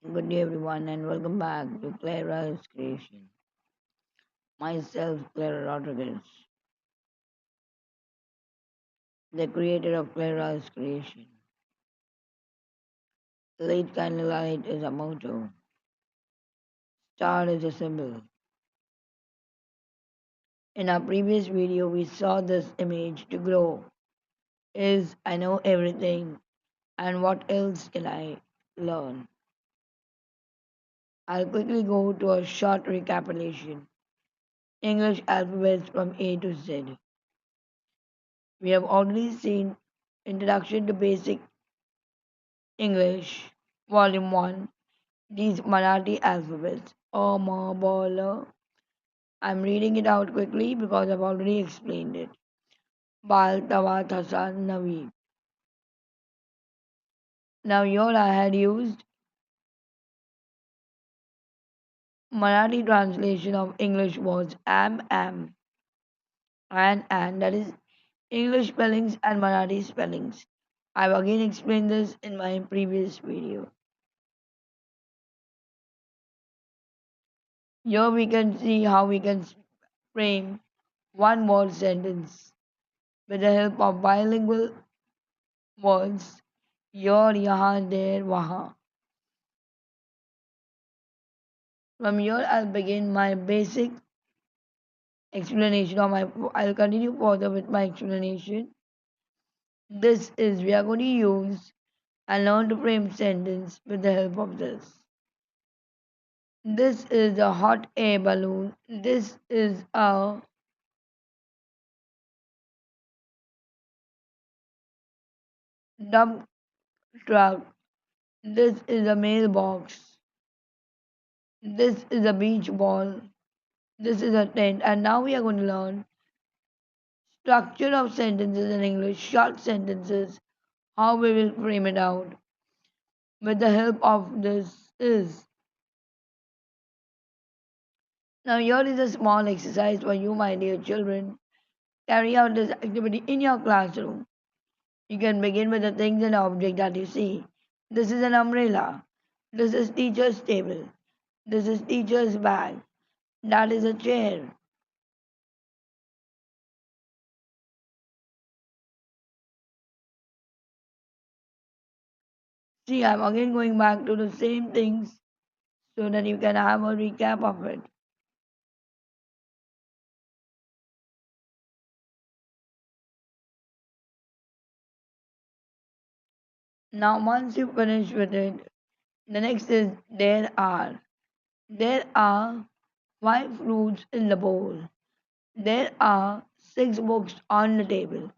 Good day, everyone, and welcome back to Clara's Creation. Myself, Clara Rodriguez, the creator of Clara's Creation. Late candlelight is a motto, star is a symbol. In our previous video, we saw this image to grow is I know everything, and what else can I learn? I'll quickly go to a short recapitulation. English alphabets from A to Z. We have already seen Introduction to Basic English, Volume 1, these Marathi alphabets. Ma, Ba, La. I'm reading it out quickly because I've already explained it. Bal, Tawa, Thasa, Navi. Now here I had used Marathi translation of English words am, and that is English spellings and Marathi spellings. I've again explained this in my previous video. Here we can see how we can frame one word sentence with the help of bilingual words here, yahan, there, wahan. From here, I'll begin my basic explanation of my. I'll continue further with my explanation. This is we are going to use and learn to frame sentence with the help of this. This is a hot air balloon. This is a dump truck. This is a mailbox. This is a beach ball. This is a tent. And now we are going to learn structure of sentences in English, short sentences, how we will frame it out with the help of this is. Now here is a small exercise for you, my dear children. Carry out this activity in your classroom. You can begin with the things and objects that you see. This is an umbrella. This is teacher's table. This is teacher's bag. That is a chair. See, I'm again going back to the same things so that you can have a recap of it. Now, once you finish with it, the next is there are. There are 5 fruits in the bowl. There are 6 books on the table.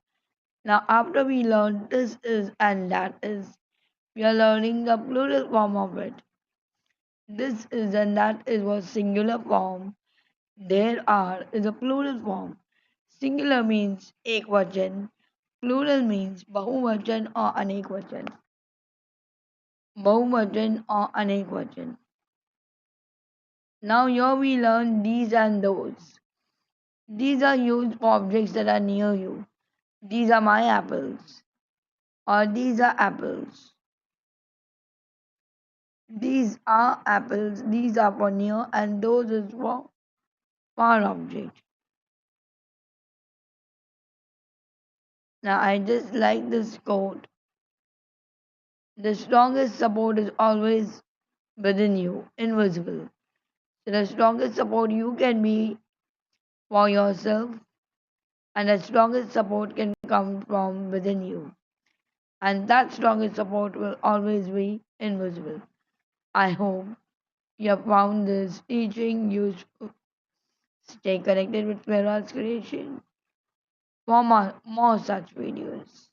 Now, after we learn this is and that is, we are learning the plural form of it. This is and that is was singular form. There are is a plural form. Singular means ekvachan. Plural means bahuvachan or anekvachan. Bahuvachan or anekvachan. Now here we learn these and those. These are used for objects that are near you. These are my apples. Or these are apples. These are apples. These are for near and those is for far object. Now I just like this quote. The strongest support is always within you, invisible. So the strongest support you can be for yourself and the strongest support can come from within you. And that strongest support will always be invisible. I hope you have found this teaching useful. Stay connected with Clara's Creation for more such videos.